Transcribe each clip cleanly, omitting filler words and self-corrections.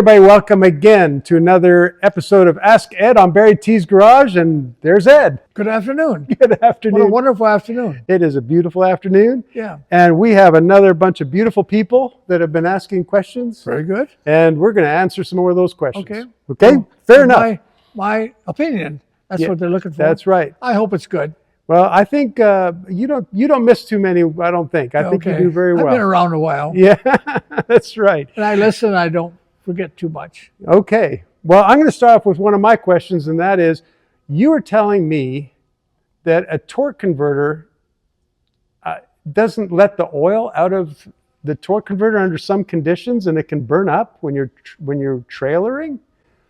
everybody, welcome again to another episode of Ask Ed on BarryTsGarage, and there's Ed. Good afternoon. Good afternoon. What a wonderful afternoon. It is a beautiful afternoon. Yeah. And we have another bunch of beautiful people that have been asking questions. Very good. And we're going to answer some more of those questions. Okay. Okay? Well, fair enough. My opinion. That's what they're looking for. That's right. I hope it's good. Well, I think you don't miss too many, I don't think. I think you do very well. I've been around a while. Yeah, that's right. And I listen, I don't forget too much. Okay. Well, I'm going to start off with one of my questions, and that is, you were telling me that a torque converter doesn't let the oil out of the torque converter under some conditions, and it can burn up when you're trailering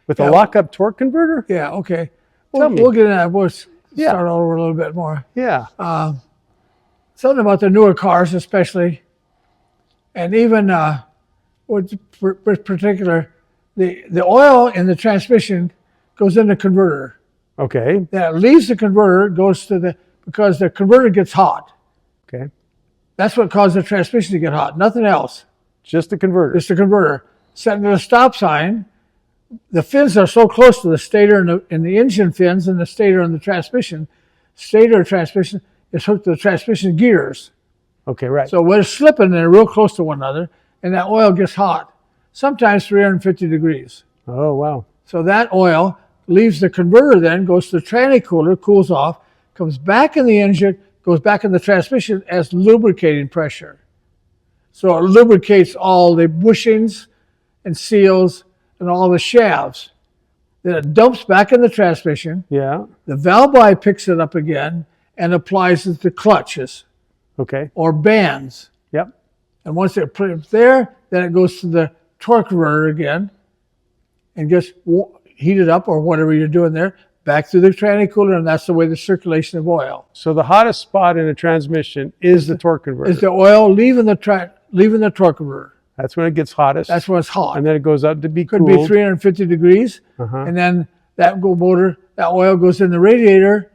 with a lockup torque converter? Yeah, okay. Tell me. We'll get into that. We'll start over a little bit more. Yeah. Something about the newer cars especially, and even with particular, the oil in the transmission goes in the converter. Okay. Then it leaves the converter, goes to because the converter gets hot. Okay. That's what caused the transmission to get hot, nothing else. Just the converter. Just the converter. Setting at a stop sign, the fins are so close to the stator and the engine fins and the stator and the transmission. Stator transmission is hooked to the transmission gears. Okay, right. So when it's slipping, they're real close to one another, and that oil gets hot, sometimes 350 degrees. Oh, wow. So that oil leaves the converter, then goes to the tranny cooler, cools off, comes back in the engine, goes back in the transmission as lubricating pressure. So it lubricates all the bushings and seals and all the shafts. Then it dumps back in the transmission. Yeah. The valve guy picks it up again and applies it to clutches. Okay. Or bands. Yep. And once they put it there, then it goes to the torque converter again and gets heated up or whatever you're doing there, back through the tranny cooler, and that's the way the circulation of oil. So the hottest spot in a transmission is the torque converter. Is the oil leaving the torque converter. That's when it gets hottest. That's when it's hot. And then it goes up to be cooled. Could be 350 degrees. And then that oil goes in the radiator,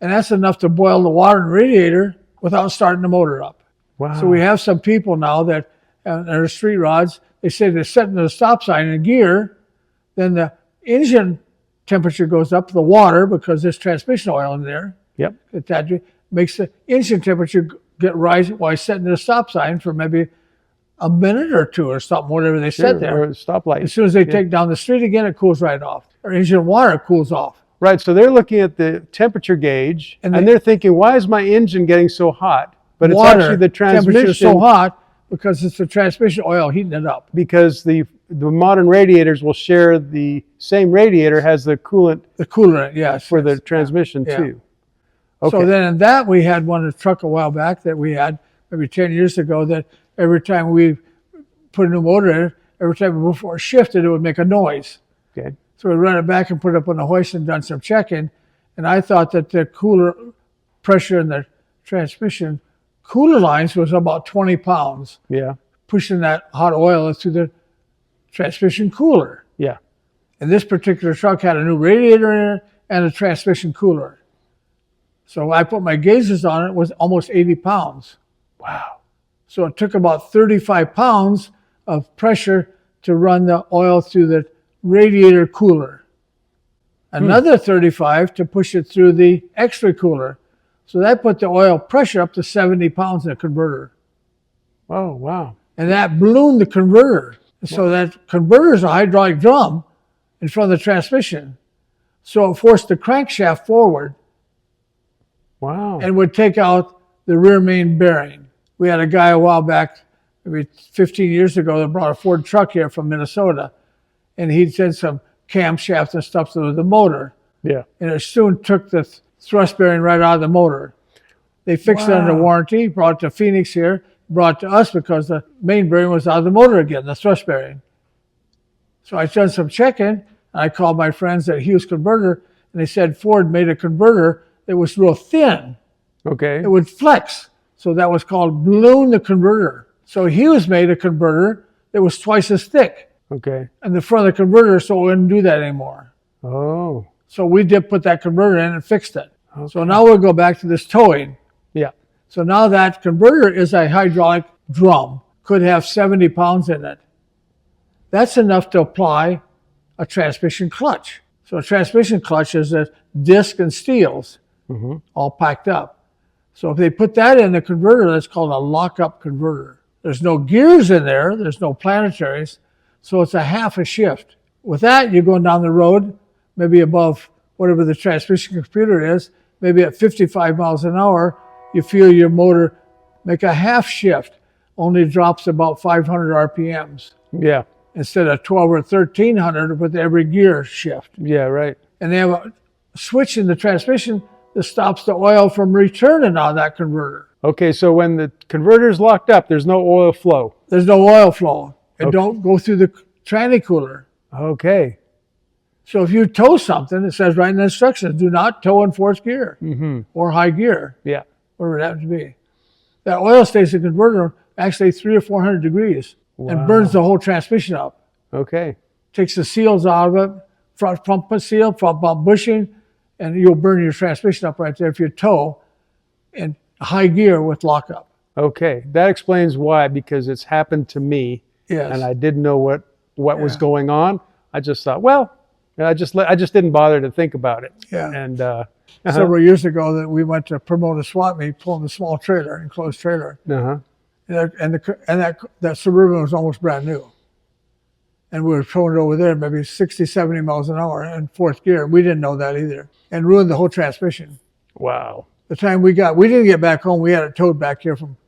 and that's enough to boil the water in the radiator without starting the motor up. Wow. So we have some people now that are street rods, they say they're setting the stop sign in gear, then the engine temperature goes up, the water, because there's transmission oil in there. Yep. That makes the engine temperature get rise while setting the stop sign for maybe a minute or two or something, whatever they set there. Or a stoplight. As soon as they take down the street again, it cools right off. Or engine water cools off. Right, so they're looking at the temperature gauge, and they're thinking, why is my engine getting so hot? But it's actually the transmission. Temperature is so hot because it's the transmission oil heating it up. Because the modern radiators will share the same radiator has the coolant. The coolant, yes. For the transmission too. Okay. So then in that we had one in a truck a while back that we had maybe 10 years ago that every time we put a new motor in it, every time before it shifted, it would make a noise. Okay. So we ran it back and put it up on the hoist and done some checking. And I thought that the cooler pressure in the transmission cooler lines was about 20 pounds. Yeah. Pushing that hot oil through the transmission cooler. Yeah. And this particular truck had a new radiator in it and a transmission cooler. So I put my gauges on it, was almost 80 pounds. Wow. So it took about 35 pounds of pressure to run the oil through the radiator cooler. Another 35 to push it through the extra cooler. So that put the oil pressure up to 70 pounds in the converter. Oh, wow. And that ballooned the converter. So that converter is a hydraulic drum in front of the transmission. So it forced the crankshaft forward. Wow. And would take out the rear main bearing. We had a guy a while back, maybe 15 years ago, that brought a Ford truck here from Minnesota. And he'd sent some camshafts and stuff to the motor. Yeah. And it soon took the thrust bearing right out of the motor. They fixed it under warranty, brought it to Phoenix here, brought it to us because the main bearing was out of the motor again, the thrust bearing. So I done some checking, and I called my friends at Hughes Converter, and they said Ford made a converter that was real thin. Okay. It would flex. So that was called balloon the converter. So Hughes made a converter that was twice as thick. Okay. And the front of the converter, so it wouldn't do that anymore. Oh. So we did put that converter in and fixed it. Okay. So now we'll go back to this towing. Yeah. So now that converter is a hydraulic drum, could have 70 pounds in it. That's enough to apply a transmission clutch. So a transmission clutch is a disc and steels all packed up. So if they put that in the converter, that's called a lockup converter. There's no gears in there. There's no planetaries. So it's a half a shift. With that, you're going down the road, maybe above whatever the transmission computer is, maybe at 55 miles an hour, you feel your motor make a half shift, only drops about 500 RPMs. Yeah. Instead of 12 or 1300 with every gear shift. Yeah, right. And they have a switch in the transmission that stops the oil from returning on that converter. Okay, so when the converter is locked up, there's no oil flow. There's no oil flow. It don't go through the tranny cooler. Okay. So if you tow something, it says right in the instructions, do not tow in fourth gear or high gear, Yeah. whatever it happens to be. That oil stays in the converter actually 300 or 400 degrees and burns the whole transmission up. Okay. Takes the seals out of it, front pump seal, front pump bushing, and you'll burn your transmission up right there if you tow in high gear with lockup. Okay. That explains why, because it's happened to me. Yes. And I didn't know what was going on. I just thought, well, I just didn't bother to think about it. Yeah. And several years ago that we went to promote a swap meet, pulling a small trailer, enclosed trailer. And that Suburban was almost brand new. And we were towing it over there maybe 60, 70 miles an hour in fourth gear. We didn't know that either. And ruined the whole transmission. wow. The time we didn't get back home, we had it towed back here from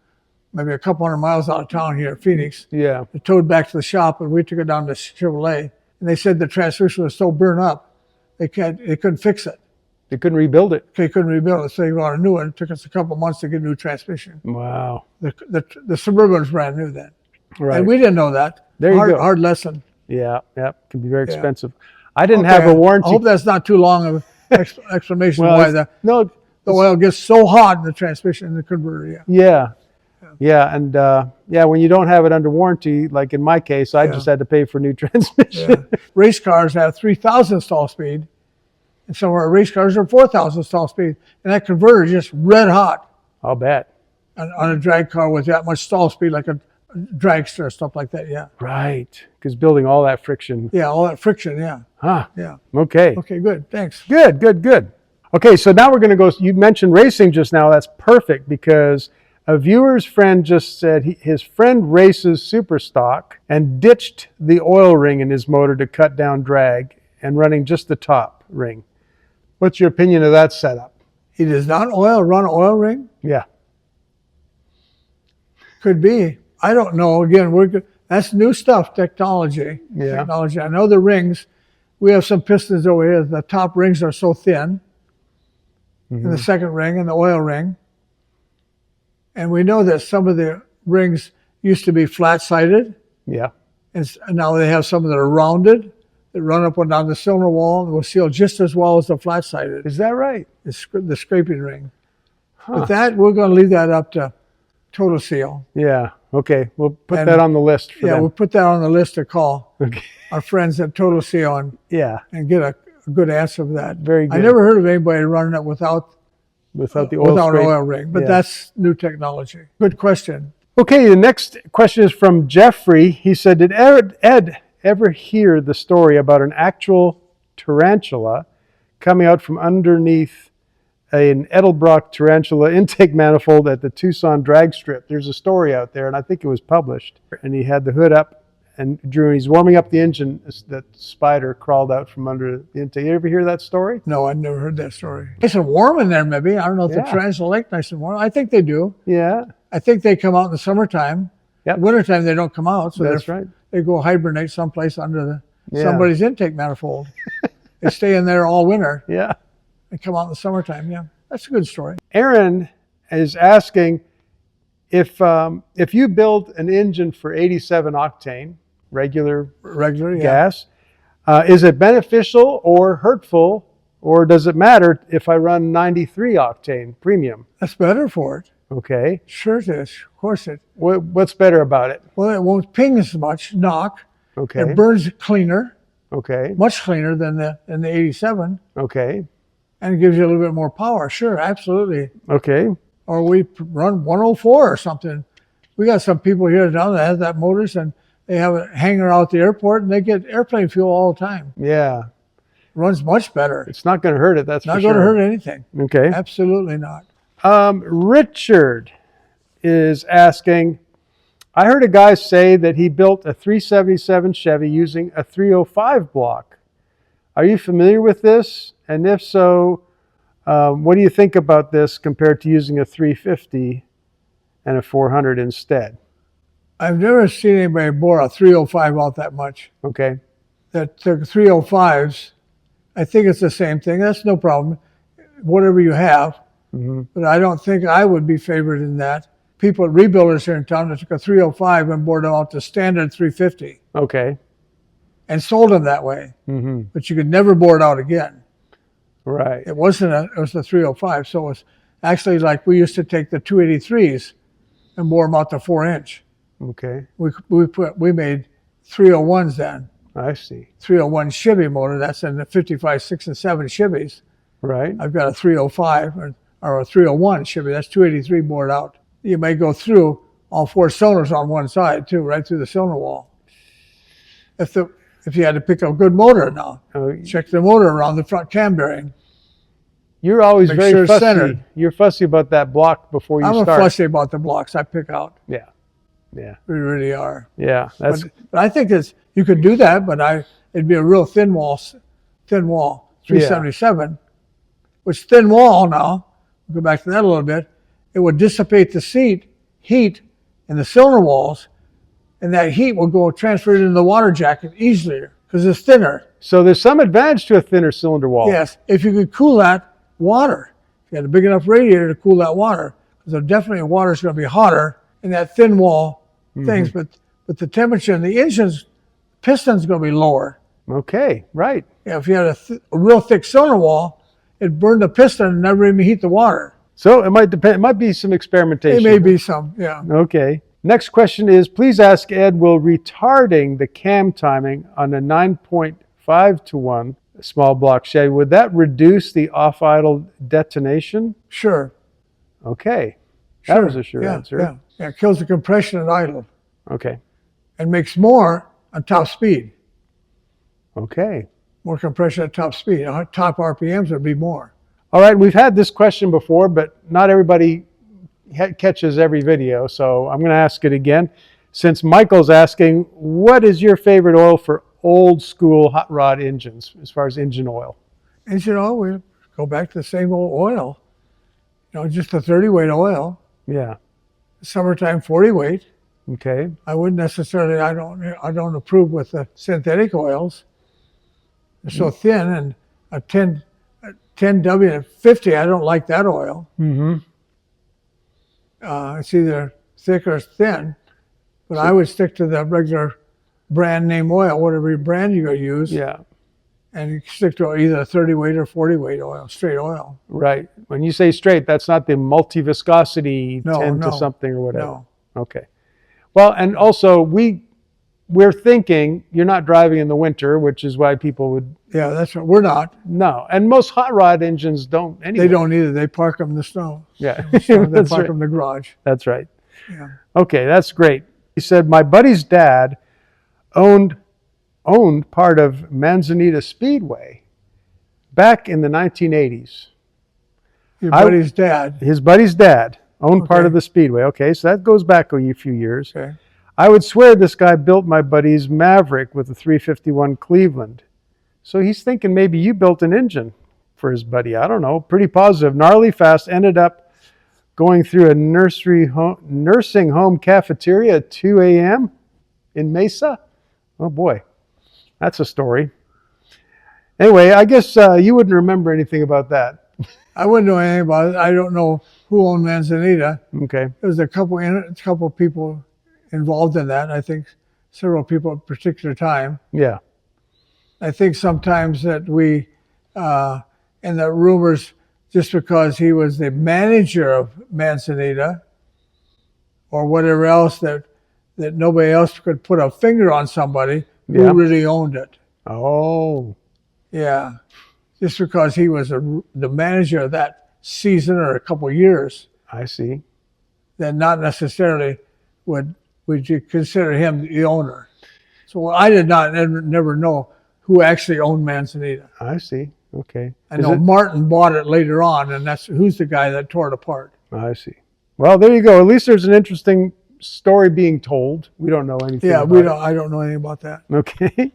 maybe a couple hundred miles out of town here, Phoenix. Yeah. It towed back to the shop, and we took it down to Chevrolet. And they said the transmission was so burned up, they couldn't fix it. They couldn't rebuild it. They couldn't rebuild it, so they got a new one. It took us a couple months to get a new transmission. Wow. The Suburban was brand new then. Right. And we didn't know that. There you go. Hard lesson. Yeah. Yeah. Can be very expensive. I didn't have a warranty. I hope that's not too long of an explanation Well, why the oil gets so hot in the transmission in the converter. Yeah. Yeah. And when you don't have it under warranty, like in my case, I just had to pay for new transmission. Race cars have 3,000 stall speed, and some of our race cars are 4,000 stall speed. And that converter is just red hot. I'll bet. On a drag car with that much stall speed, like a dragster or stuff like that, Right. Because building all that friction. Yeah, all that friction, Huh. yeah. Okay. Okay, good, thanks. Good. Okay, so now we're going to go. You mentioned racing just now. That's perfect because a viewer's friend just said his friend races super stock and ditched the oil ring in his motor to cut down drag and running just the top ring. What's your opinion of that setup? He does not run an oil ring? Yeah. Could be. I don't know. Again, that's new stuff, technology. Yeah. Technology. I know the rings. We have some pistons over here. The top rings are so thin. And the second ring and the oil ring. And we know that some of the rings used to be flat-sided. Yeah. And now they have some that are rounded that run up and down the cylinder wall and will seal just as well as the flat-sided. Is that right? The scraping ring. But that, we're going to leave that up to Total Seal. Yeah. Okay. We'll put that on the list for them. We'll put that on the list to call Okay. our friends at Total Seal and get a good answer for that. Very good. I never heard of anybody running it without the oil an scrape. oil ring, but that's new technology. Good question. Okay, the next question is from Jeffrey. He said, did Ed ever hear the story about an actual tarantula coming out from underneath an Edelbrock tarantula intake manifold at the Tucson drag strip? There's a story out there, and I think it was published. And he had the hood up, and he's warming up the engine. That spider crawled out from under the intake. You ever hear that story? No, I've never heard that story. Nice and warm in there, maybe. I don't know if the tarantula like nice and warm. I think they do. Yeah. I think they come out in the summertime. Yep. Wintertime, they don't come out. So that's right. They go hibernate someplace under somebody's intake manifold. They stay in there all winter. Yeah. And come out in the summertime. Yeah, that's a good story. Aaron is asking if you build an engine for 87 octane, regular gas, is it beneficial or hurtful, or does it matter if I run 93 octane premium? That's better for it. Okay. Sure it is. Of course it. What's better about it? Well, it won't ping as much, knock. Okay. It burns cleaner. Okay. Much cleaner than the 87. Okay. And it gives you a little bit more power. Sure, absolutely. Okay. Or we run 104 or something. We got some people here down that have that motors, and They have a hangar out the airport, and they get airplane fuel all the time. Yeah. Runs much better. It's not going to hurt it, that's Not for going sure. to hurt anything. Okay. Absolutely not. Richard is asking, I heard a guy say that he built a 377 Chevy using a 305 block. Are you familiar with this? And if so, what do you think about this compared to using a 350 and a 400 instead? I've never seen anybody bore a 305 out that much. Okay. That took 305s. I think it's the same thing. That's no problem. Whatever you have. Mm-hmm. But I don't think I would be favored in that. People, rebuilders here in town, that took a 305 and bored them out to standard 350 Okay. and sold them that way. Mm-hmm. But you could never bore it out again. Right. It was a 305. So it was actually like we used to take the 283s and bore them out to 4-inch. Okay. We made 301s then. I see. 301 Chevy motor. That's in the 55, 6, and 7 Chevys. Right. I've got a 305 or a 301 Chevy. That's 283 bored out. You may go through all 4 cylinders on one side too, right through the cylinder wall. If you had to pick a good motor now, check the motor around the front cam bearing. You're always Make very sure it's fussy. centered. You're fussy about that block before you I'm start. fussy about the blocks I pick out. Yeah. Yeah. We really are. Yeah. That's But I think you could do that, but it'd be a real thin wall, 377, which thin wall now, we'll go back to that a little bit, it would dissipate the heat in the cylinder walls, and that heat will go transfer into the water jacket easily because it's thinner. So there's some advantage to a thinner cylinder wall. Yes, if you could cool that water, if you had a big enough radiator to cool that water, because definitely water is going to be hotter in that thin wall things, but the temperature in the engine's piston's going to be lower. Okay, right. Yeah, if you had a real thick cylinder wall, it'd burn the piston and never even heat the water. So it might depend. It might be some experimentation. It may be some, yeah. Okay. Next question is, please ask Ed, will retarding the cam timing on a 9.5 to 1 small block Chevy, would that reduce the off-idle detonation? Sure. Okay. That was a sure answer. Yeah. Yeah, it kills the compression at idle Okay. and makes more on top speed. Okay. More compression at top speed. Top RPMs would be more. All right. We've had this question before, but not everybody catches every video. So I'm going to ask it again. Since Michael's asking, what is your favorite oil for old school hot rod engines as far as engine oil? Engine oil, we go back to the same old oil. Just a 30 weight oil. Yeah. Summertime 40 weight. Okay. I wouldn't necessarily, I don't approve with the synthetic oils. They're so thin, and a 10W50, I don't like that oil. Mm-hmm. It's either thick or thin, but I would stick to the regular brand name oil, whatever brand you're going to use. Yeah. And you stick to either 30 weight or 40 weight oil, straight oil. Right. When you say straight, that's not the multi-viscosity 10 to no, something or whatever. No. Okay. Well, and also we're thinking you're not driving in the winter, which is why people would. Yeah, that's what we're not. No. And most hot rod engines don't anyway. They don't either. They park them in the snow. Yeah. They park That's them right. in the garage. That's right. Yeah. Okay, that's great. He said, my buddy's dad owned part of Manzanita Speedway back in the 1980s. Your buddy's dad. His buddy's dad owned part Okay. of the Speedway. Okay, so that goes back a few years. Okay. I would swear this guy built my buddy's Maverick with a 351 Cleveland. So he's thinking maybe you built an engine for his buddy. I don't know. Pretty positive. Gnarly fast. Ended up going through a nursing home cafeteria at 2 a.m. in Mesa. Oh boy, that's a story. Anyway, I guess you wouldn't remember anything about that. I wouldn't know anything about it. I don't know who owned Manzanita. Okay. There was a couple people involved in that. I think several people at a particular time. Yeah. I think sometimes that we, in the rumors, just because he was the manager of Manzanita or whatever else, that nobody else could put a finger on somebody who really owned it. Oh. Yeah. Just because he was the manager of that season or a couple of years, I see. then not necessarily would you consider him the owner. So I did not never know who actually owned Manzanita. I see. Okay. I know Martin bought it later on, and who's the guy that tore it apart. I see. Well, there you go. At least there's an interesting story being told. We don't know anything. Yeah, about I don't know anything about that. Okay.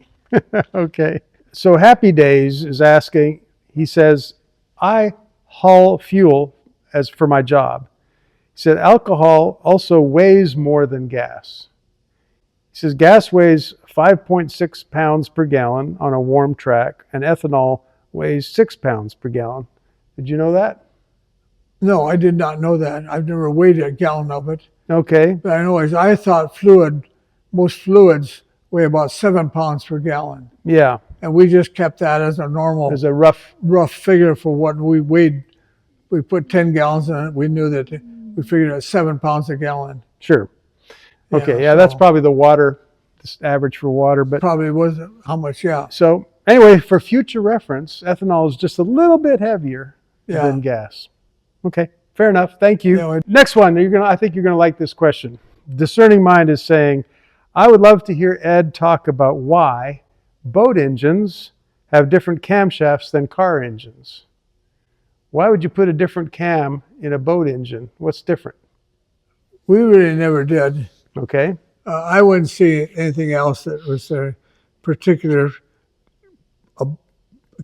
Okay. So Happy Days is asking, he says, I haul fuel as for my job. He said, alcohol also weighs more than gas. He says, gas weighs 5.6 pounds per gallon on a warm track, and ethanol weighs 6 pounds per gallon. Did you know that? No, I did not know that. I've never weighed a gallon of it. Okay. But I thought most fluids weigh about 7 pounds per gallon. Yeah. And we just kept that as a normal, as a rough figure for what we weighed. We put 10 gallons in it. We knew that we figured at 7 pounds a gallon. Sure. Okay. Yeah, that's probably the water, this average for water, but probably was how much. Yeah. So anyway, for future reference, ethanol is just a little bit heavier than gas. Okay. Fair enough. Thank you. Yeah, Next one. I think you're going to like this question. Discerning Mind is saying, I would love to hear Ed talk about why boat engines have different camshafts than car engines. Why would you put a different cam in a boat engine? What's different? We really never did. Okay. I wouldn't see anything else that was a particular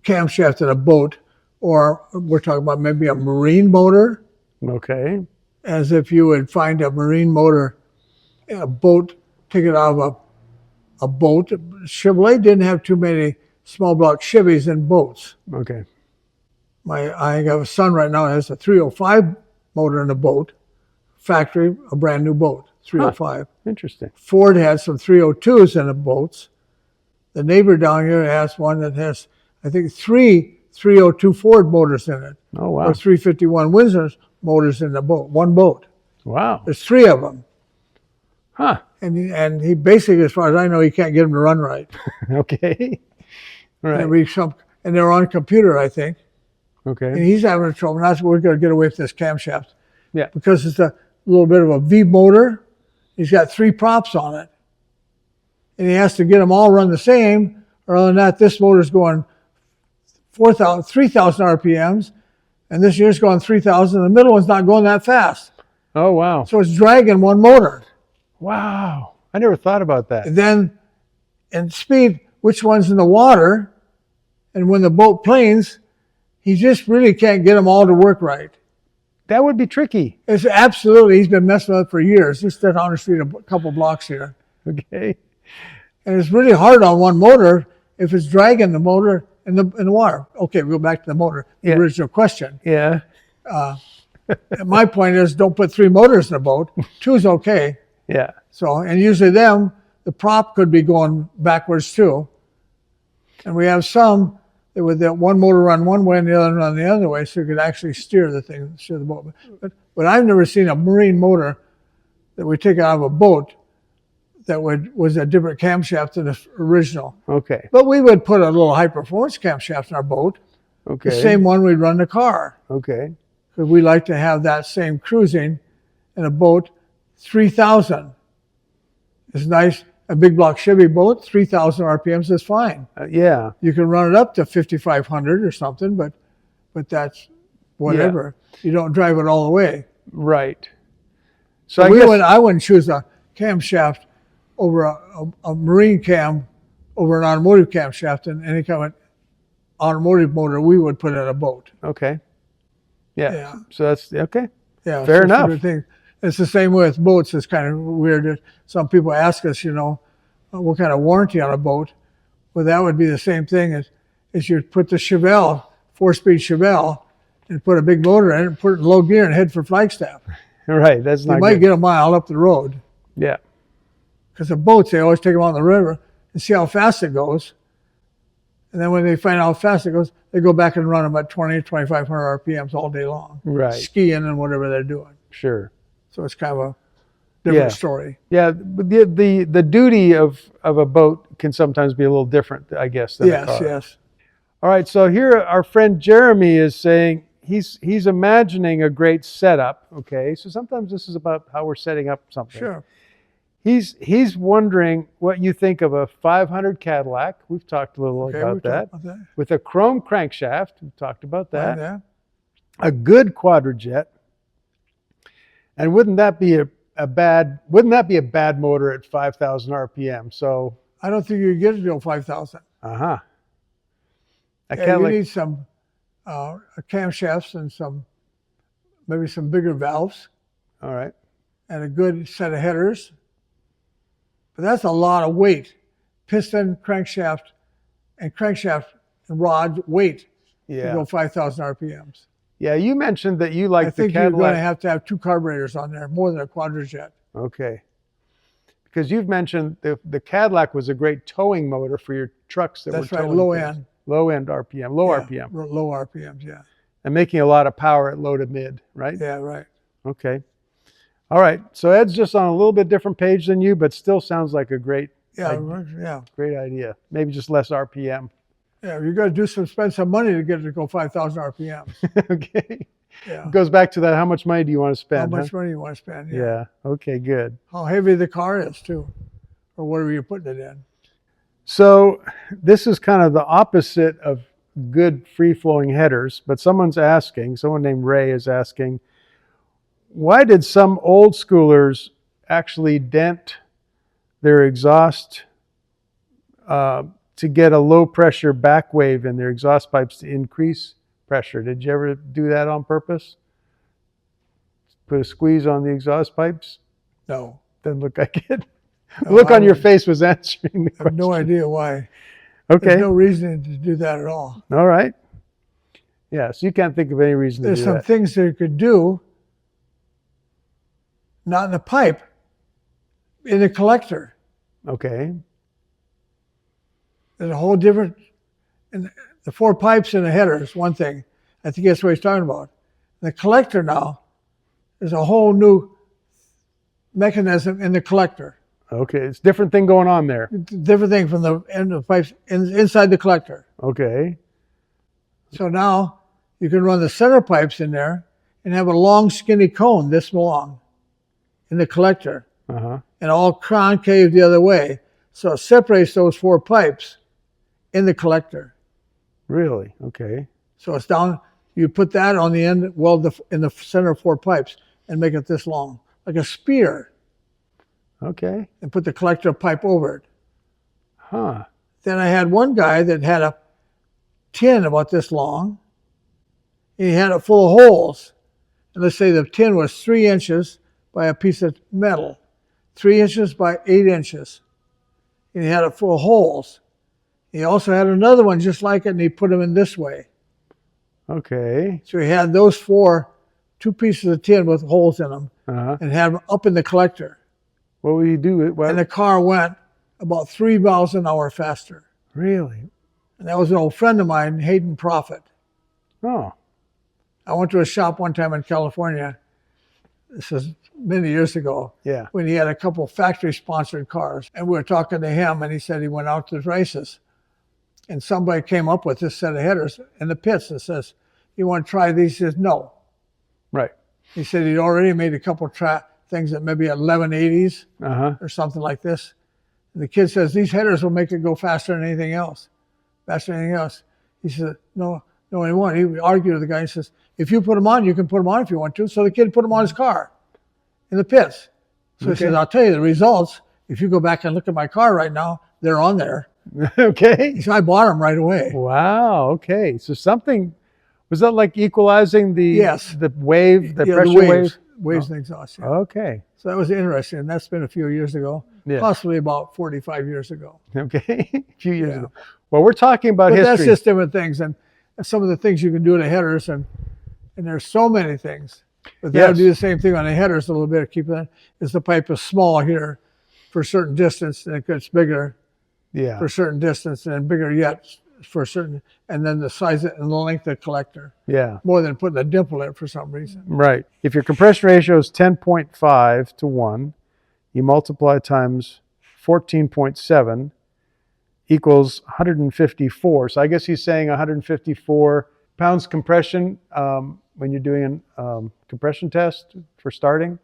camshaft in a boat, or we're talking about maybe a marine motor. Okay. As if you would find a marine motor in a boat, take it out of a boat. Chevrolet didn't have too many small block Chevys in boats. Okay. I have a son right now that has a 305 motor in a boat, factory, a brand new boat, 305. Interesting. Ford had some 302s in the boats. The neighbor down here has one that has, I think, 3 302 Ford motors in it. Oh, wow. Or 351 Windsor motors in the boat, one boat. Wow. There's 3 of them. Huh. And he basically, as far as I know, he can't get them to run right. Okay. Right. And they're on computer, I think. Okay. And he's having trouble. And that's what we're going to get away from this camshaft. Yeah. Because it's a little bit of a V motor. He's got 3 props on it. And he has to get them all run the same. Or other than that, this motor's going 3,000 RPMs. And this year's going 3,000. The middle one's not going that fast. Oh, wow. So it's dragging one motor. Wow. I never thought about that. And then in speed, which one's in the water? And when the boat planes, he just really can't get them all to work right. That would be tricky. It's absolutely, he's been messing with it for years. Just down the street a couple blocks here. Okay. And it's really hard on one motor if it's dragging the motor in the water. Okay, we'll go back to the motor, the original question. Yeah. My point is, don't put 3 motors in a boat. 2 is okay. Yeah. So, and usually the prop could be going backwards too. And we have some that with that one motor run one way and the other run the other way, so you could actually steer the boat. But I've never seen a marine motor that we take out of a boat that was a different camshaft than the original. Okay. But we would put a little high performance camshaft in our boat. Okay. The same one we'd run the car. Okay. Because we like to have that same cruising in a boat. 3,000 is nice. A big block Chevy boat, 3,000 RPMs is fine. Yeah. You can run it up to 5,500 or something, but that's whatever. Yeah. You don't drive it all the way. Right. So I wouldn't choose a camshaft over a marine cam over an automotive camshaft, and any kind of automotive motor we would put in a boat. Okay. Yeah. So that's okay. Yeah. Fair enough. It's the same way with boats. It's kind of weird. Some people ask us, what kind of warranty on a boat? Well, that would be the same thing as you put the Chevelle, 4-speed Chevelle, and put a big motor in it and put it in low gear and head for Flagstaff. Right. That's not You might get a mile up the road. Yeah. Because the boats, they always take them on the river and see how fast it goes. And then when they find out how fast it goes, they go back and run them at 2,500 RPMs all day long. Right. Skiing and whatever they're doing. Sure. So it's kind of a different story. Yeah, but the duty of a boat can sometimes be a little different, I guess, than a car. Yes. All right, so here our friend Jeremy is saying he's imagining a great setup, okay? So sometimes this is about how we're setting up something. Sure. He's wondering what you think of a 500 Cadillac. We've talked a little about that. With a chrome crankshaft. We've talked about that. Yeah. A good quadrajet. And wouldn't that be a bad motor at 5,000 RPM? So I don't think you get it to 5,000. Uh-huh. You need some camshafts and maybe some bigger valves. All right. And a good set of headers. But that's a lot of weight. Piston, crankshaft, and rod weight to go 5,000 RPMs. Yeah, you mentioned that you like the Cadillac. I think you're going to have 2 carburetors on there, more than a quadrajet. Okay. Because you've mentioned the Cadillac was a great towing motor for your trucks that were towing. That's right, low end RPM, low RPM. Low RPMs, yeah. And making a lot of power at low to mid, right? Yeah, right. Okay. All right. So Ed's just on a little bit different page than you, but still sounds like a great great idea. Maybe just less RPM. Yeah, you got to spend some money to get it to go 5,000 RPMs. Okay. Yeah. It goes back to that. How much money do you want to spend? How much money you want to spend? Yeah. Okay, good. How heavy the car is too, or whatever you're putting it in. So this is kind of the opposite of good free-flowing headers, but someone named Ray is asking, why did some old schoolers actually dent their exhaust to get a low pressure back wave in their exhaust pipes to increase pressure? Did you ever do that on purpose? Put a squeeze on the exhaust pipes? No. Doesn't look like it. The look on your face was answering the question. I have no idea why. Okay. There's no reason to do that at all. All right. Yeah, so you can't think of any reason to do that. There's some things that you could do, not in the pipe, in the collector. Okay. There's a whole different, and the 4 pipes in the header is one thing. I think that's what he's talking about. The collector now, there's a whole new mechanism in the collector. Okay, it's a different thing going on there. Different thing from the end of the pipes inside the collector. Okay. So now you can run the center pipes in there and have a long skinny cone this long in the collector. And all concave the other way. So it separates those 4 pipes in the collector. Really? Okay. So it's down, you put that on the end, in the center of 4 pipes and make it this long, like a spear. Okay. And put the collector pipe over it. Huh. Then I had one guy that had a tin about this long. He had it full of holes. And let's say the tin was 3 inches by a piece of metal, 3 inches by 8 inches. And he had it full of holes. He also had another one just like it, and he put them in this way. Okay. So he had those 2 pieces of tin with holes in them, and had them up in the collector. What would you do? And the car went about 3 miles an hour faster. Really? And that was an old friend of mine, Hayden Prophet. Oh. I went to a shop one time in California. This is many years ago. Yeah. When he had a couple factory-sponsored cars. And we were talking to him, and he said he went out to the races. And somebody came up with this set of headers in the pits and says, you want to try these? He says, no. Right. He said he'd already made a couple things that maybe 1180s or something like this. And the kid says, these headers will make it go faster than anything else. Faster than anything else. He said, no, he won't. He argued with the guy. He says, if you put them on, you can put them on if you want to. So the kid put them on his car in the pits. So he says, I'll tell you the results. If you go back and look at my car right now, they're on there. Okay. So I bought them right away. Wow. Okay. So something, was that like equalizing the wave, the pressure wave? Waves and exhaust. Yeah. Okay. So that was interesting. And that's been a few years ago, possibly about 45 years ago. Okay. A few years ago. Well, we're talking about history. That's just different things. And some of the things you can do to headers, and there's so many things. But that'll do the same thing on the headers a little bit. Keep that, is the pipe is small here for a certain distance, and it gets bigger for a certain distance, and then bigger yet for a certain, and then the size and the length of the collector. Yeah. More than putting a dimple in it for some reason. Right. If your compression ratio is 10.5 to 1, you multiply times 14.7 equals 154. So I guess he's saying 154 pounds compression when you're doing a compression test for starting.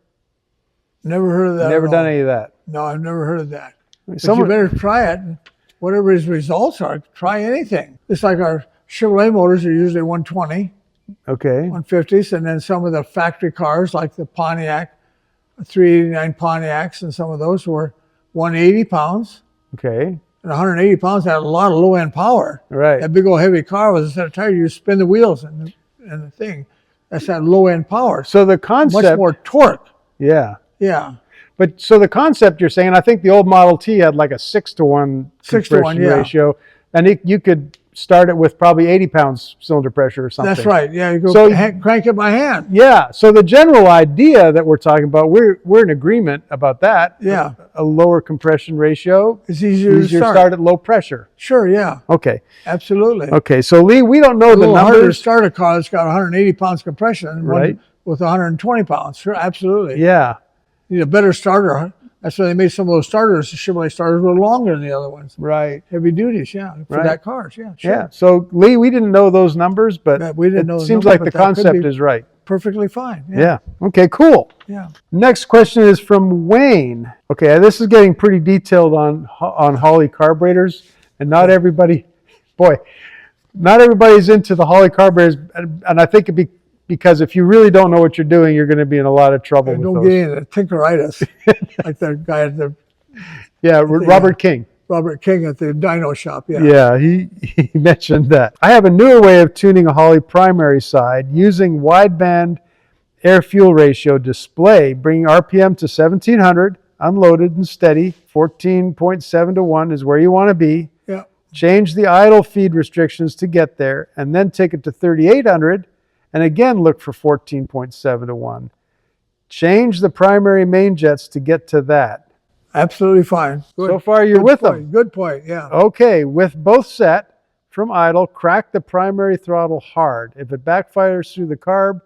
Never heard of that. Never at done all. any of that. No, I've never heard of that. But Someone, you better try it. Whatever his results are, try anything. It's like our Chevrolet motors are usually 120, okay. 150s, and then some of the factory cars like the Pontiac, 389 Pontiacs, and some of those were 180 pounds. Okay. And 180 pounds had a lot of low-end power. Right. That big old heavy car was a set of tires. You spin the wheels and the thing. That's that low-end power. So the concept, Much more torque. yeah. Yeah. But so the concept you're saying, I think the old Model T had like a 6-to-1 compression ratio, and you could start it with probably 80 pounds cylinder pressure or something. That's right. Yeah, you go crank it by hand. Yeah. So the general idea that we're talking about, we're in agreement about that. Yeah. A lower compression ratio. It's easier to start at low pressure. Sure. Yeah. Okay. Absolutely. Okay. So Lee, we don't know A the little harder to numbers. start a car that's got 180 pounds compression than Right. one with 120 pounds. Sure. Absolutely. Yeah. You need a better starter. That's why they made some of those starters. The Chevrolet starters were longer than the other ones. Right. Heavy duties, yeah, for Right. that cars, yeah, sure. Yeah. So Lee, we didn't know those numbers, but Yeah, we didn't know it the seems numbers, like but the that could concept be is right. Perfectly fine. Yeah. Okay, cool. Yeah. Next question is from Wayne. Okay, this is getting pretty detailed on Holley carburetors, and not everybody's into the Holley carburetors, and I think it'd be because if you really don't know what you're doing, you're going to be in a lot of trouble with Don't those. get into tinkeritis like that guy at the Robert King. Robert King at the dyno shop. Yeah. Yeah, he mentioned that. I have a newer way of tuning a Holley primary side using wideband air-fuel ratio display, bringing RPM to 1700, unloaded and steady, 14.7 to 1 is where you want to be. Yeah. Change the idle feed restrictions to get there, and then take it to 3800, and again look for 14.7 to 1. Change the primary main jets to get to that. Absolutely fine. Good. So far, you're with them. Good point. Yeah. Okay, with both set from idle, crack the primary throttle hard. If it backfires through the carb,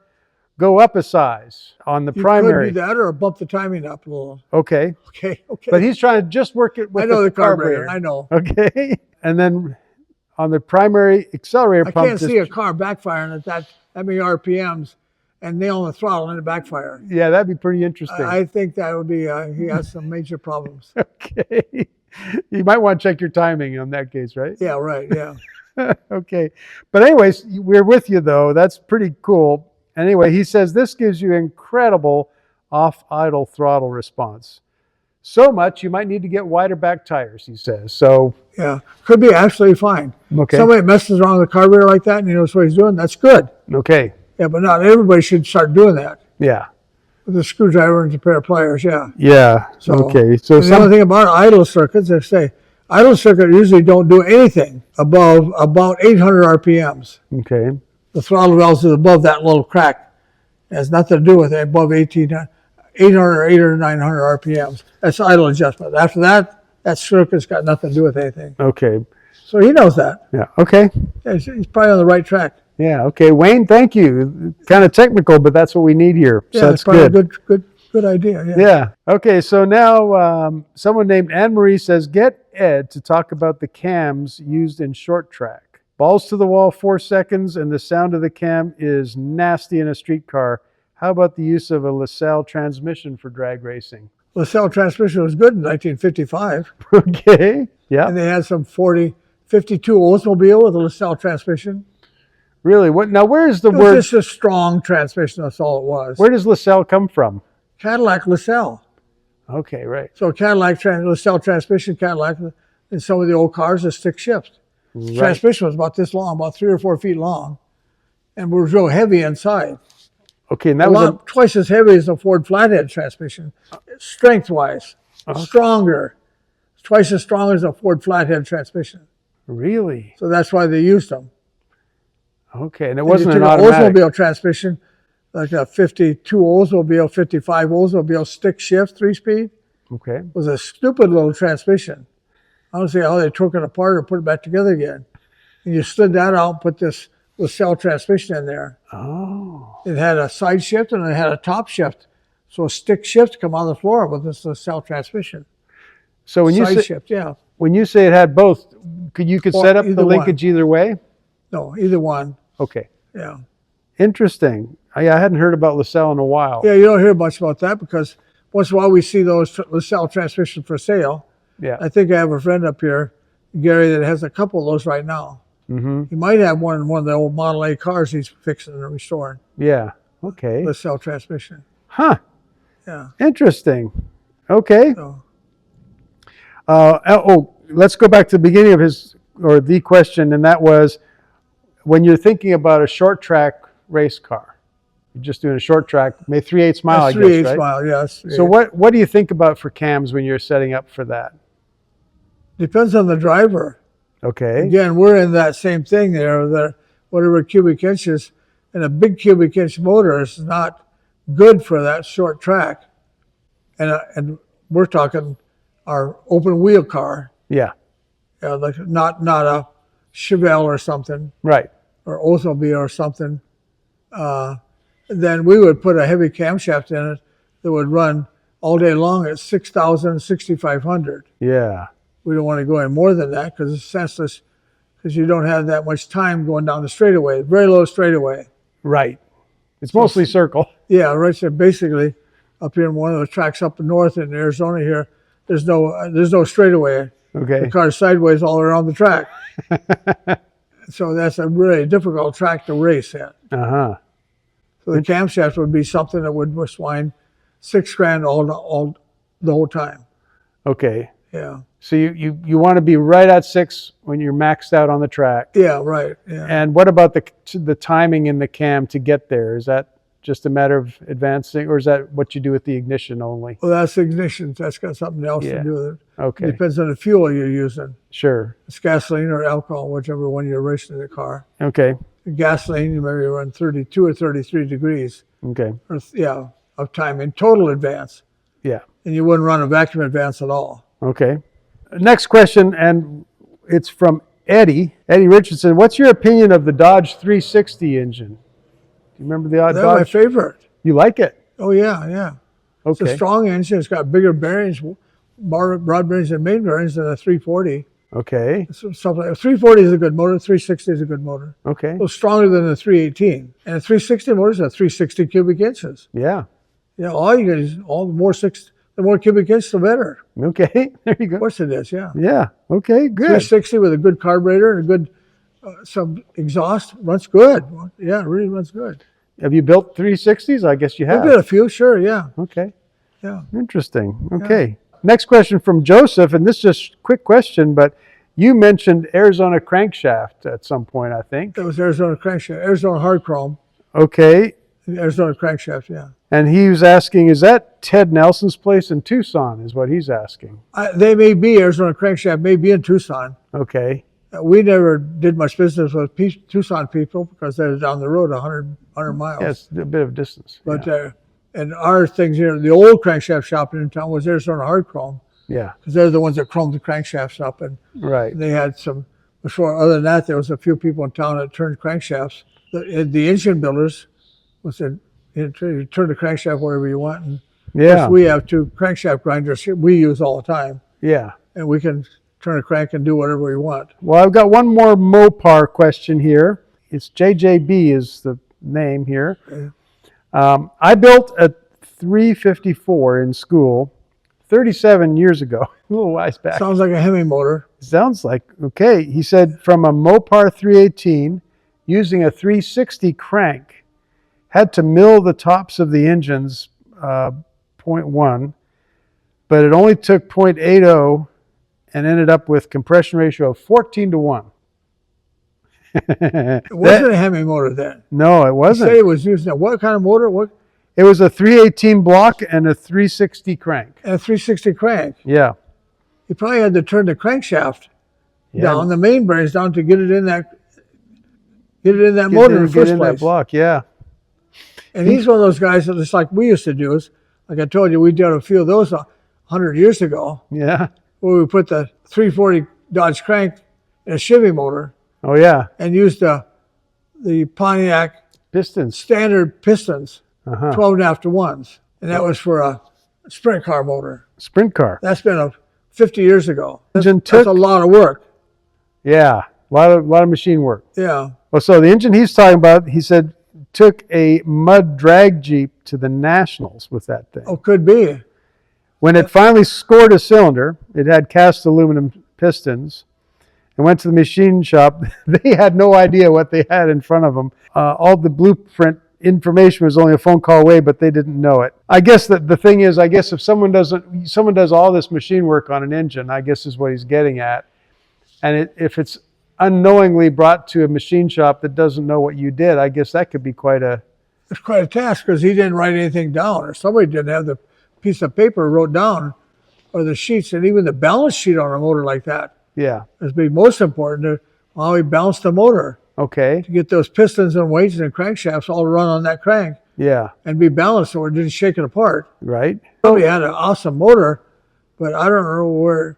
go up a size on the primary. You could do that or bump the timing up a little. Okay. Okay. But he's trying to just work it with I know the carburetor. I know. Okay. And then on the primary accelerator I pump. can't see a car backfiring at that many RPMs and nailing the throttle and it backfire. Yeah, that'd be pretty interesting. I think that would be, he has some major problems. Okay. You might want to check your timing on that case, right? Yeah, right. Yeah. Okay. But anyways, we're with you though. That's pretty cool. Anyway, he says this gives you incredible off-idle throttle response. So much you might need to get wider back tires, he says. So Yeah. Could be absolutely fine. okay. Somebody messes around with the carburetor like that and he knows what he's doing, that's good. Okay. Yeah, but not everybody should start doing that. Yeah. With a screwdriver and a pair of pliers, yeah. Yeah. So, okay. So the other thing about idle circuits, they say, idle circuit usually don't do anything above about 800 RPMs. okay. The throttle valve is above that little crack. It has nothing to do with it, above 800 or 800 or 900 RPMs. That's idle adjustment. After that, that circuit's got nothing to do with anything. Okay. So he knows that. Yeah. Okay. Yeah, he's probably on the right track. Yeah. Okay. Wayne, thank you. Kind of technical, but that's what we need here. Yeah, So that's probably good. a good idea. Yeah. Yeah. Okay. So now someone named Anne-Marie says, get Ed to talk about the cams used in short track. Balls to the wall 4 seconds, and the sound of the cam is nasty in a street car. How about the use of a LaSalle transmission for drag racing? LaSalle transmission was good in 1955. Okay. Yeah. And they had some 52 Oldsmobile with a LaSalle transmission. Really? What? Now, where's the It word? was just a strong transmission. That's all it was. Where does LaSalle come from? Cadillac LaSalle. Okay. Right. So Cadillac LaSalle transmission, Cadillac, in some of the old cars, a stick shift. Right. Transmission was about this long, about 3 or 4 feet long, and was real heavy inside. Okay. And that was Twice as heavy as a Ford flathead transmission, strength-wise. Stronger. Twice as strong as a Ford flathead transmission. really So that's why they used them. okay. And it And wasn't you an took automatic. Oldsmobile transmission, like a 52 Oldsmobile, 55 Oldsmobile stick shift 3-speed, Okay. was a stupid little transmission. I don't see how they took it apart or put it back together again. And you slid that out and put this LaSalle transmission in there. Oh. It had a side shift and it had a top shift. So a stick shift come on the floor with this LaSalle transmission. So when you Side say shift, yeah. when you say it had both, you could Or set up the either linkage either way. No, either one. Okay. Yeah. Interesting. I hadn't heard about LaSalle in a while. Yeah, you don't hear much about that because once in a while we see those LaSalle transmissions for sale. Yeah. I think I have a friend up here, Gary, that has a couple of those right now. Mm-hmm. He might have one in one of the old Model A cars he's fixing and restoring. Yeah. Okay. LaSalle transmission. Huh. Yeah. Interesting. Okay. So, Let's go back to the beginning of the question, and that was when you're thinking about a short track race car. You're just doing a short track, maybe 3/8 mile, I guess, 3/8 right? mile, yes. So what do you think about for cams when you're setting up for that? Depends on the driver. Okay. Again, we're in that same thing there, that whatever cubic inches, and a big cubic inch motor is not good for that short track. And we're talking our open wheel car, Yeah. like not a Chevelle or something, Right. or Oldsmobile or something. Then we would put a heavy camshaft in it that would run all day long at 6,000, 6,500. Yeah. We don't want to go any more than that because it's senseless, because you don't have that much time going down the straightaway, very low straightaway. Right. It's mostly circle. Yeah, right. So basically, up here in one of the tracks up north in Arizona here, there's no straightaway. Okay. The car's sideways all around the track. So that's a really difficult track to race at. Uh-huh. So the camshaft would be something that would wind $6,000 all the whole time. Okay. Yeah. So you want to be right at 6 when you're maxed out on the track. Yeah, right. Yeah. And what about the timing in the cam to get there? Is that just a matter of advancing, or is that what you do with the ignition only? Well, that's ignition. That's got something else Yeah. to do with it. Okay. It depends on the fuel you're using. Sure. It's gasoline or alcohol, whichever one you're racing in the car. Okay. Gasoline, you maybe run 32 or 33 degrees. Okay. Of time in total advance. Yeah. And you wouldn't run a vacuum advance at all. Okay. Next question, and it's from Eddie Richardson. What's your opinion of the Dodge 360 engine? Do you remember the That's Dodge? my favorite. You like it? Oh, yeah, yeah. Okay. It's a strong engine. It's got bigger bearings, broad bearings and main bearings than a 340. Okay. So something like 340 is a good motor. 360 is a good motor. Okay. A little stronger than the 318. And a 360 motor is a 360 cubic inches. Yeah. Yeah, all you get is the more cubic inch, the better. Okay. There you Of go. course it is, yeah. Yeah. Okay. Good. 360 with a good carburetor and a good some exhaust runs good. Yeah, it really runs good. Have you built 360s? I guess you have. I've got a few, sure, yeah. Okay. Yeah. Interesting. Okay. Next question from Joseph, and this is just a quick question, but you mentioned Arizona Crankshaft at some point, I think. That was Arizona Crankshaft, Arizona Hard Chrome, Okay. Arizona Crankshaft, yeah. And he was asking, is that Ted Nelson's place in Tucson, is what he's asking. They may be, Arizona Crankshaft may be in Tucson. Okay. We never did much business with Tucson people because they're down the road 100 miles. Yes, a bit of distance. But yeah. and our things here, the old crankshaft shop in town was Arizona Hard Chrome, Yeah. because they're the ones that chromed the crankshafts up, and Right. they had some. Before, other than that, there was a few people in town that turned crankshafts. The engine builders said, you turn the crankshaft wherever you want. And Yeah. we have 2 crankshaft grinders we use all the time, Yeah. and we can turn a crank and do whatever we want. Well, I've got one more Mopar question here. It's JJB is the name here. I built a 354 in school 37 years ago, a little while back. Sounds like a Hemi motor. Sounds like, okay. He said from a Mopar 318 using a 360 crank, had to mill the tops of the engines 0.1, but it only took 0.80 and ended up with compression ratio of 14-1. It wasn't a Hemi motor then. No, it You wasn't. say it was using what kind of motor? What? It was a 318 block and a 360 crank. And a 360 crank. Yeah. You probably had to turn the crankshaft Yeah. down, the main bearings down, to get it in that Get motor in- in the get first in place. that block, yeah. And he's one of those guys that just like we used to do. Is like I told you, we did a few of those 100 years ago, Yeah. where we put the 340 Dodge crank in a Chevy motor Oh, yeah. and used the Pontiac Pistons. standard pistons, Uh-huh. 12.5 to 1s, and that was for a sprint car motor. Sprint car. That's been 50 years ago. Engine That's took, a lot of work. yeah, a lot of machine work. Yeah. Well, so the engine he's talking about, he said, took a mud drag Jeep to the Nationals with that thing. Oh, could be. When it finally scored a cylinder, it had cast aluminum pistons, and went to the machine shop. They had no idea what they had in front of them. All the blueprint information was only a phone call away, but they didn't know it. I guess that the thing is, I guess if someone does all this machine work on an engine, I guess is what he's getting at. And if it's unknowingly brought to a machine shop that doesn't know what you did, I guess that could be quite a... It's quite a task because he didn't write anything down, or somebody didn't have the piece of paper wrote down, or the sheets, and even the balance sheet on a motor like that. Yeah. It's be most important to how he balanced the motor. Okay. To get those pistons and weights and crankshafts all run on that crank. Yeah. And be balanced so it didn't shake it apart. Right. Probably had an awesome motor, but I don't know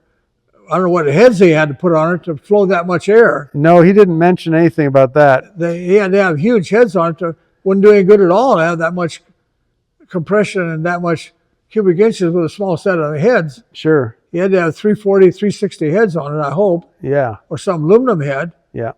what heads they had to put on it to flow that much air. No, he didn't mention anything about that. He had to have huge heads on it. Wouldn't do any good at all to have that much compression and that much cubic inches with a small set of heads. Sure. He had to have 340, 360 heads on it, I hope. Yeah. Or some aluminum head. Yeah.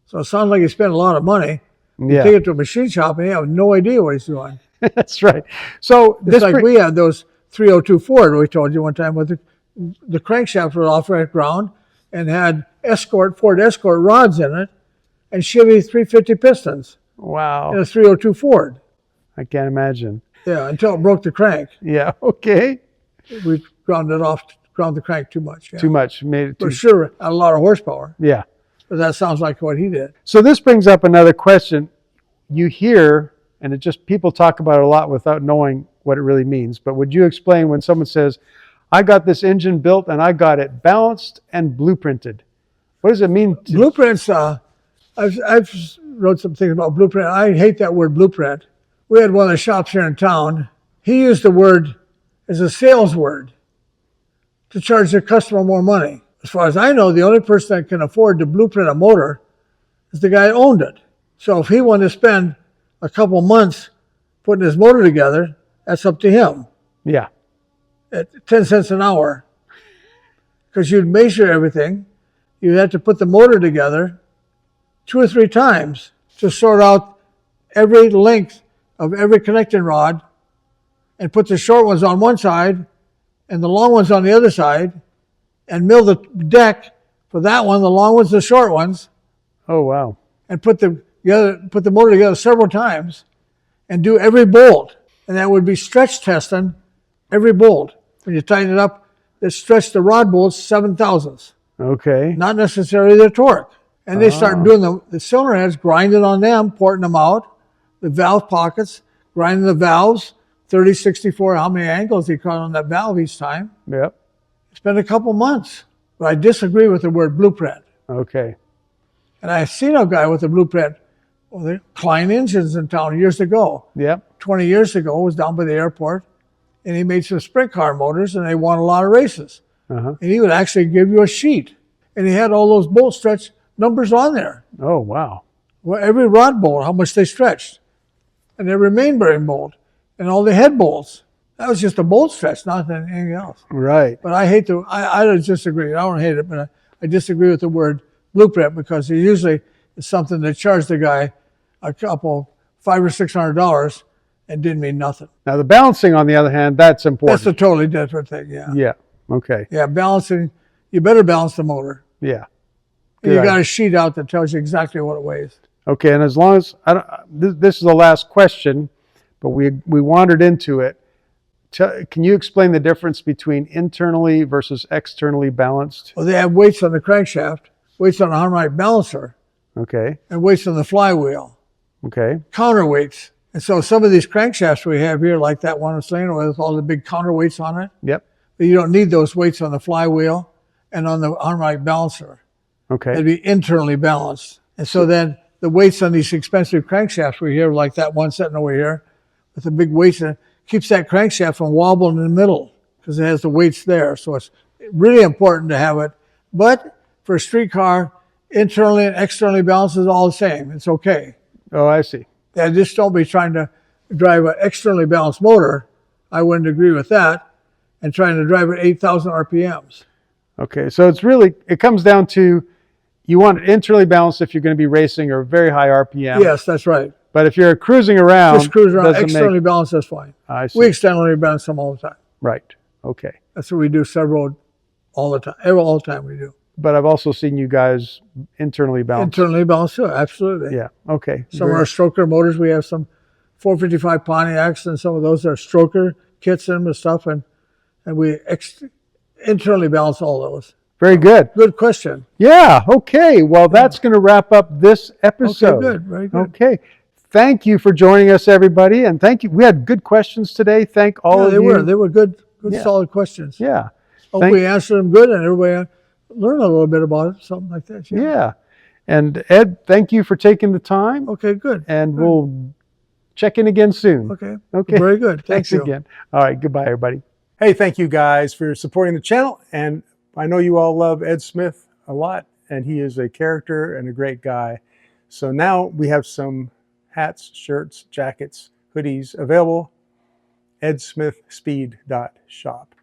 So it sounds like he spent a lot of money. Yeah. Take it to a machine shop and he have no idea what he's doing. That's right. So it's like we had those 302 Ford we told you one time with the crankshaft was off right ground and had Ford Escort rods in it and Chevy 350 pistons. Wow. In a 302 Ford. I can't imagine. Yeah, until it broke the crank. Yeah, okay. We ground the crank too much. Yeah. Too much. Made it too... For sure, had a lot of horsepower. Yeah. But that sounds like what he did. So this brings up another question. You hear, and it just, people talk about it a lot without knowing what it really means. But would you explain when someone says, I got this engine built and I got it balanced and blueprinted? What does it mean? Blueprints, I've wrote some things about blueprint. I hate that word blueprint. We had one of the shops here in town. He used the word as a sales word to charge the customer more money. As far as I know, the only person that can afford to blueprint a motor is the guy who owned it. So if he wanted to spend a couple months putting his motor together, that's up to him. Yeah. At 10 cents an hour. Because you'd measure everything. You'd have to put the motor together 2 or 3 times to sort out every length of every connecting rod and put the short ones on one side and the long ones on the other side and mill the deck for that one, the long ones, the short ones. Oh, wow. And put the motor together several times and do every bolt. And that would be stretch testing every bolt. When you tighten it up, it stretched the rod bolts 7 thousandths. Okay. Not necessarily the torque. And they start doing the cylinder heads, grinding on them, porting them out, the valve pockets, grinding the valves, 30, 64, how many angles he cut on that valve each time. Yep. Spent a couple months. But I disagree with the word blueprint. Okay. And I seen a guy with a blueprint, the Klein engines in town years ago. Yep. 20 years ago, was down by the airport, and he made some sprint car motors, and they won a lot of races. Uh-huh. And he would actually give you a sheet, and he had all those bolt stretch numbers on there. Oh, wow. Well, every rod bolt, how much they stretched, and every main bearing bolt, and all the head bolts. That was just a bolt stretch, not anything else. Right. But I hate to, I don't disagree. I don't hate it, but I disagree with the word blueprint because it usually is something that charged the guy a couple, $500 or $600 and didn't mean nothing. Now, the balancing, on the other hand, that's important. That's a totally different thing, yeah. Yeah. Okay. Yeah, balancing, you better balance the motor. Yeah. And you got a sheet out that tells you exactly what it weighs. Okay, and as long as, this is the last question, but we wandered into it. Can you explain the difference between internally versus externally balanced? Well, they have weights on the crankshaft, weights on the harmonic balancer, Okay. and weights on the flywheel, Okay. counterweights. And so some of these crankshafts we have here, like that one I'm saying, with all the big counterweights on it, Yep. but you don't need those weights on the flywheel and on the harmonic balancer. Okay. They'd be internally balanced. And so then the weights on these expensive crankshafts we have, like that one sitting over here, with the big weights in it, keeps that crankshaft from wobbling in the middle because it has the weights there. So it's really important to have it. But for a street car, internally and externally balanced is all the same. It's okay. Oh, I see. Yeah, just don't be trying to drive an externally balanced motor. I wouldn't agree with that. And trying to drive at 8,000 RPMs. Okay, so it comes down to, you want it internally balanced if you're going to be racing or very high RPM. Yes, that's right. But if you're cruising around, Just cruise around, externally balanced, that's fine. I see. We externally balance them all the time. Right. Okay. That's what we do several all the time. All the time we do. But I've also seen you guys internally balanced. Internally balanced, too, absolutely. Yeah. Okay. Some of our stroker motors, we have some 455 Pontiacs, and some of those are stroker kits in them and stuff, and we internally balance all those. Very good. Good question. Yeah. Okay. Well, that's going to wrap up this episode. Okay, good. Very good. Okay. Thank you for joining us, everybody, and thank you. We had good questions today. Thank all of you. They were good, solid questions. Yeah. Hope we answered them good, and everybody learn a little bit about it, something like that. Yeah. And Ed, thank you for taking the time. Okay, good. And we'll check in again soon. Okay. Okay. Very good. Thanks again. All right. Goodbye, everybody. Hey, thank you guys for supporting the channel. And I know you all love Ed Smith a lot, and he is a character and a great guy. So now we have some hats, shirts, jackets, hoodies available. EdSmithSpeed.shop.